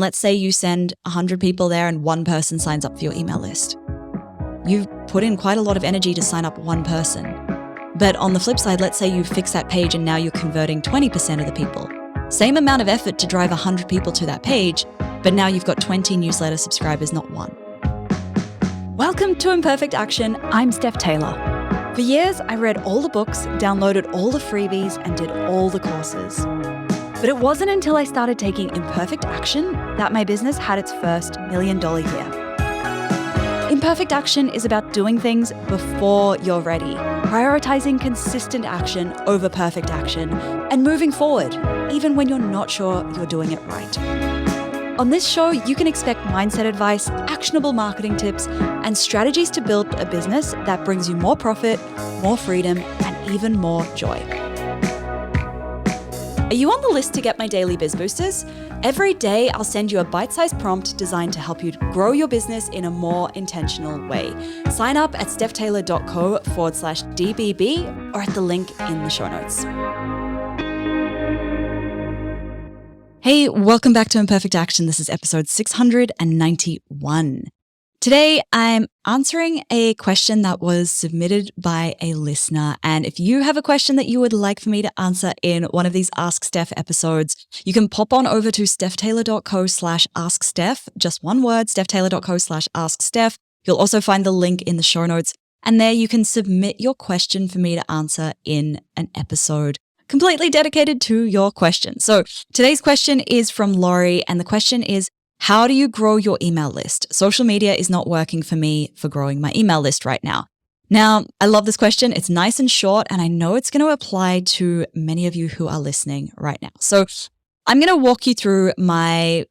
Let's say you send 100 people there and one person signs up for your email list. You've put in quite a lot of energy to sign up one person. But on the flip side, let's say you fix that page and now you're converting 20% of the people. Same amount of effort to drive 100 people to that page, but now you've got 20 newsletter subscribers, not one. Welcome to Imperfect Action. I'm Steph Taylor. For years, I read all the books, downloaded all the freebies, and did all the courses. But it wasn't until I started taking imperfect action that my business had its first $1 million year. Imperfect action is about doing things before you're ready, prioritizing consistent action over perfect action, and moving forward, even when you're not sure you're doing it right. On this show, you can expect mindset advice, actionable marketing tips, and strategies to build a business that brings you more profit, more freedom, and even more joy. Are you on the list to get my daily Biz Boosters? Every day, I'll send you a bite-sized prompt designed to help you grow your business in a more intentional way. Sign up at stephtaylor.co/DBB or at the link in the show notes. Hey, welcome back to Imperfect Action. This is episode 691. Today, I'm answering a question that was submitted by a listener. And if you have a question that you would like for me to answer in one of these Ask Steph episodes, you can pop on over to stephtaylor.co/asksteph. Just one word, stephtaylor.co/asksteph. You'll also find the link in the show notes. And there you can submit your question for me to answer in an episode completely dedicated to your question. So today's question is from Laurie, and the question is, how do you grow your email list? Social media is not working for me for growing my email list right now. Now, I love this question. It's nice and short, and I know it's going to apply to many of you who are listening right now. So I'm going to walk you through my,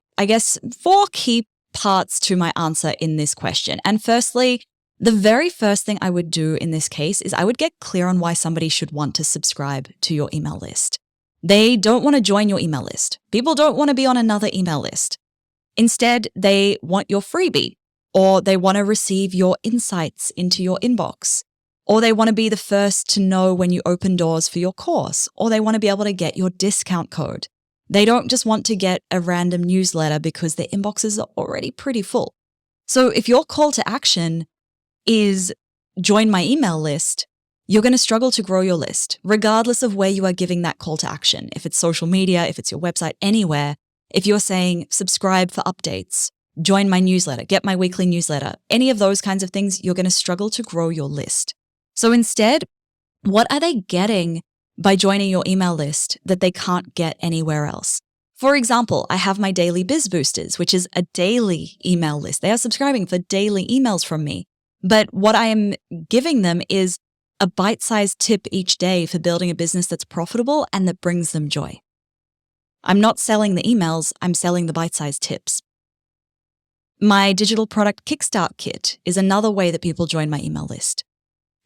4 key parts to my answer in this question. And firstly, the very first thing I would do in this case is I would get clear on why somebody should want to subscribe to your email list. They don't want to join your email list. People don't want to be on another email list. Instead, they want your freebie, or they want to receive your insights into your inbox, or they want to be the first to know when you open doors for your course, or they want to be able to get your discount code. They don't just want to get a random newsletter because their inboxes are already pretty full. So if your call to action is join my email list, you're going to struggle to grow your list, regardless of where you are giving that call to action. If it's social media, if it's your website, anywhere. If you're saying subscribe for updates, join my newsletter, get my weekly newsletter, any of those kinds of things, you're going to struggle to grow your list. So instead, what are they getting by joining your email list that they can't get anywhere else? For example, I have my daily Biz Boosters, which is a daily email list. They are subscribing for daily emails from me. But what I am giving them is a bite-sized tip each day for building a business that's profitable and that brings them joy. I'm not selling the emails, I'm selling the bite-sized tips. My digital product Kickstart kit is another way that people join my email list.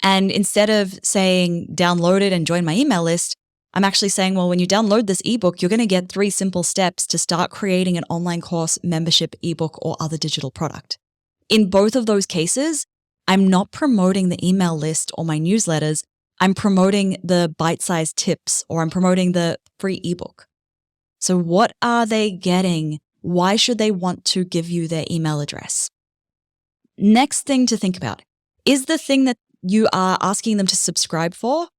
And instead of saying download it and join my email list, I'm actually saying, well, when you download this ebook, you're going to get 3 simple steps to start creating an online course, membership, ebook, or other digital product. In both of those cases, I'm not promoting the email list or my newsletters. I'm promoting the bite-sized tips, or I'm promoting the free ebook. So what are they getting? Why should they want to give you their email address? Next thing to think about, is the thing that you are asking them to subscribe for,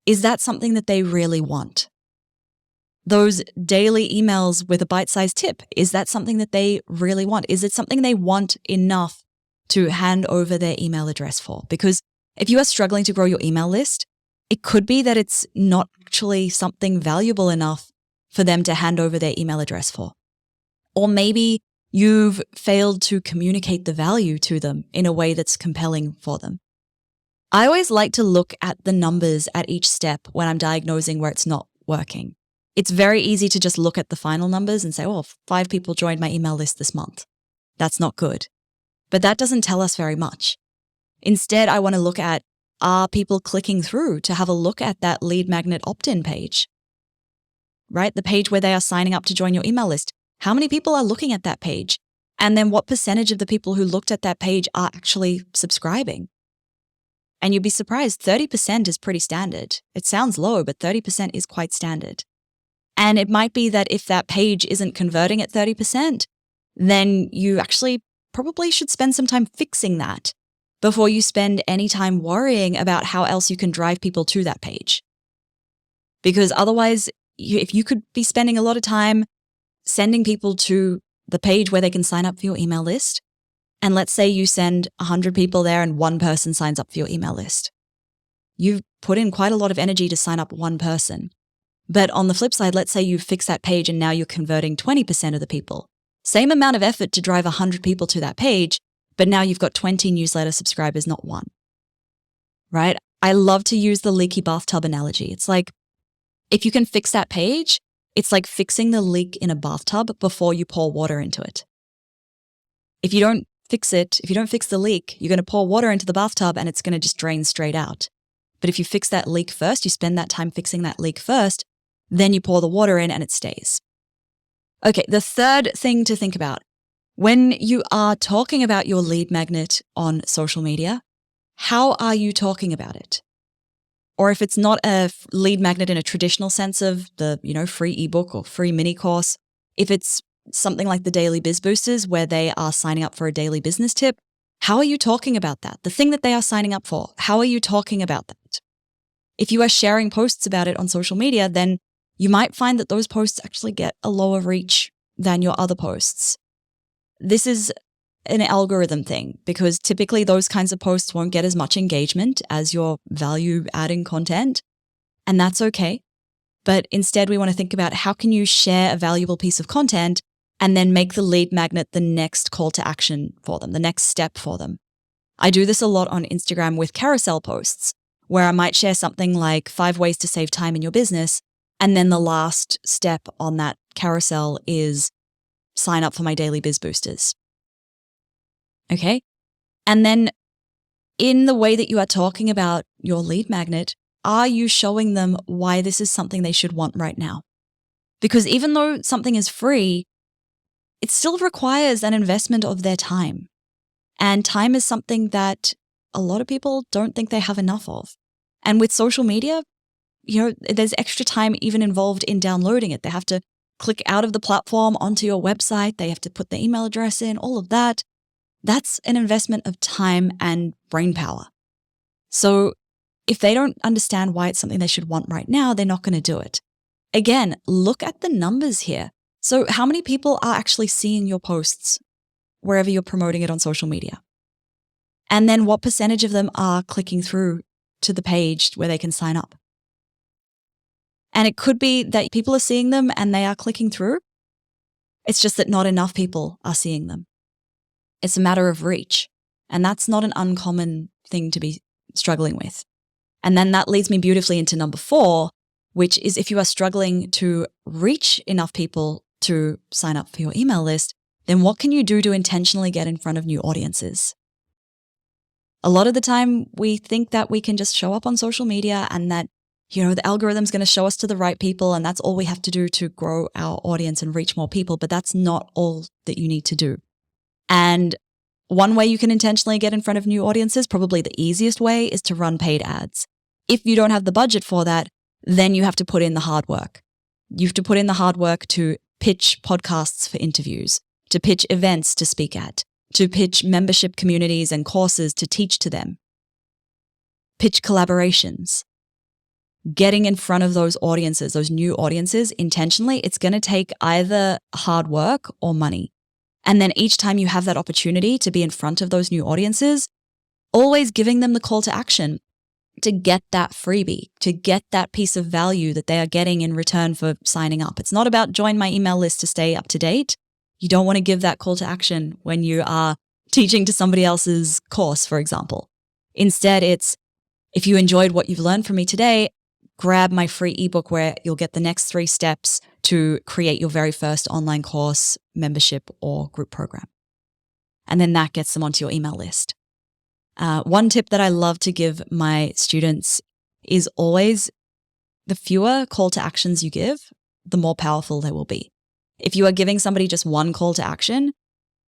is that something that they really want? Those daily emails with a bite-sized tip, is that something that they really want? Is it something they want enough to hand over their email address for? Because if you are struggling to grow your email list, it could be that it's not actually something valuable enough for them to hand over their email address for. Or maybe you've failed to communicate the value to them in a way that's compelling for them. I always like to look at the numbers at each step when I'm diagnosing where it's not working. It's very easy to just look at the final numbers and say, oh, 5 people joined my email list this month. That's not good. But that doesn't tell us very much. Instead, I want to look at, are people clicking through to have a look at that lead magnet opt-in page? Right? The page where they are signing up to join your email list. How many people are looking at that page? And then what percentage of the people who looked at that page are actually subscribing? And you'd be surprised, 30% is pretty standard. It sounds low, but 30% is quite standard. And it might be that if that page isn't converting at 30%, then you actually probably should spend some time fixing that before you spend any time worrying about how else you can drive people to that page. Because otherwise, if you could be spending a lot of time sending people to the page where they can sign up for your email list, and let's say you send 100 people there and one person signs up for your email list. You've put in quite a lot of energy to sign up one person. But on the flip side, let's say you fix that page and now you're converting 20% of the people. Same amount of effort to drive 100 people to that page, but now you've got 20 newsletter subscribers, not one. Right? I love to use the leaky bathtub analogy. It's like, if you can fix that page, it's like fixing the leak in a bathtub before you pour water into it. If you don't fix it, if you don't fix the leak, you're going to pour water into the bathtub and it's going to just drain straight out. But if you fix that leak first, you spend that time fixing that leak first, then you pour the water in and it stays. Okay, the third thing to think about, when you are talking about your lead magnet on social media, how are you talking about it? Or if it's not a lead magnet in a traditional sense of the, free ebook or free mini course, if it's something like the Daily Biz Boosters where they are signing up for a daily business tip, how are you talking about that? The thing that they are signing up for, how are you talking about that? If you are sharing posts about it on social media, then you might find that those posts actually get a lower reach than your other posts. This is an algorithm thing because typically those kinds of posts won't get as much engagement as your value-adding content, and that's okay. But instead, we want to think about how can you share a valuable piece of content and then make the lead magnet the next call to action for them, the next step for them. I do this a lot on Instagram with carousel posts, where I might share something like 5 ways to save time in your business, and then the last step on that carousel is sign up for my daily biz boosters. Okay? And then in the way that you are talking about your lead magnet, are you showing them why this is something they should want right now? Because even though something is free, it still requires an investment of their time. And time is something that a lot of people don't think they have enough of. And with social media, there's extra time even involved in downloading it. They have to click out of the platform onto your website. They have to put their email address in, all of that. That's an investment of time and brain power. So if they don't understand why it's something they should want right now, they're not going to do it. Again, look at the numbers here. So how many people are actually seeing your posts wherever you're promoting it on social media? And then what percentage of them are clicking through to the page where they can sign up? And it could be that people are seeing them and they are clicking through. It's just that not enough people are seeing them. It's a matter of reach. And that's not an uncommon thing to be struggling with. And then that leads me beautifully into number 4, which is if you are struggling to reach enough people to sign up for your email list, then what can you do to intentionally get in front of new audiences? A lot of the time we think that we can just show up on social media and that, the algorithm's going to show us to the right people and that's all we have to do to grow our audience and reach more people, but that's not all that you need to do. And one way you can intentionally get in front of new audiences, probably the easiest way, is to run paid ads. If you don't have the budget for that, then you have to put in the hard work. You have to put in the hard work to pitch podcasts for interviews, to pitch events to speak at, to pitch membership communities and courses to teach to them, pitch collaborations. Getting in front of those audiences, those new audiences intentionally, it's going to take either hard work or money. And then each time you have that opportunity to be in front of those new audiences, always giving them the call to action to get that freebie, to get that piece of value that they are getting in return for signing up. It's not about join my email list to stay up to date. You don't want to give that call to action when you are teaching to somebody else's course, for example. Instead, it's if you enjoyed what you've learned from me today, grab my free ebook where you'll get the next 3 steps to create your very first online course, membership, or group program. And then that gets them onto your email list. One tip that I love to give my students is always the fewer call to actions you give, the more powerful they will be. If you are giving somebody just one call to action,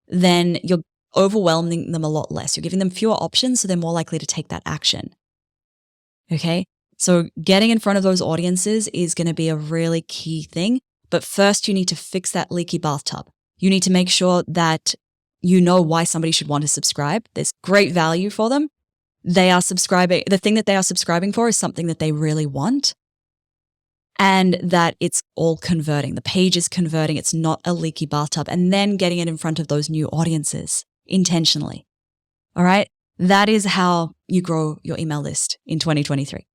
then you're overwhelming them a lot less. You're giving them fewer options, so they're more likely to take that action. Okay? So getting in front of those audiences is going to be a really key thing. But first, you need to fix that leaky bathtub. You need to make sure that you know why somebody should want to subscribe. There's great value for them. They are subscribing. The thing that they are subscribing for is something that they really want, and that it's all converting. The page is converting. It's not a leaky bathtub, and then getting it in front of those new audiences intentionally. All right. That is how you grow your email list in 2023.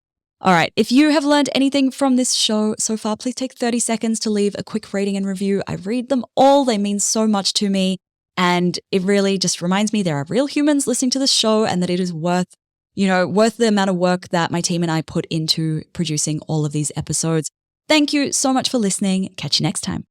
All right. If you have learned anything from this show so far, please take 30 seconds to leave a quick rating and review. I read them all. They mean so much to me. And it really just reminds me there are real humans listening to this show, and that it is worth the amount of work that my team and I put into producing all of these episodes. Thank you so much for listening. Catch you next time.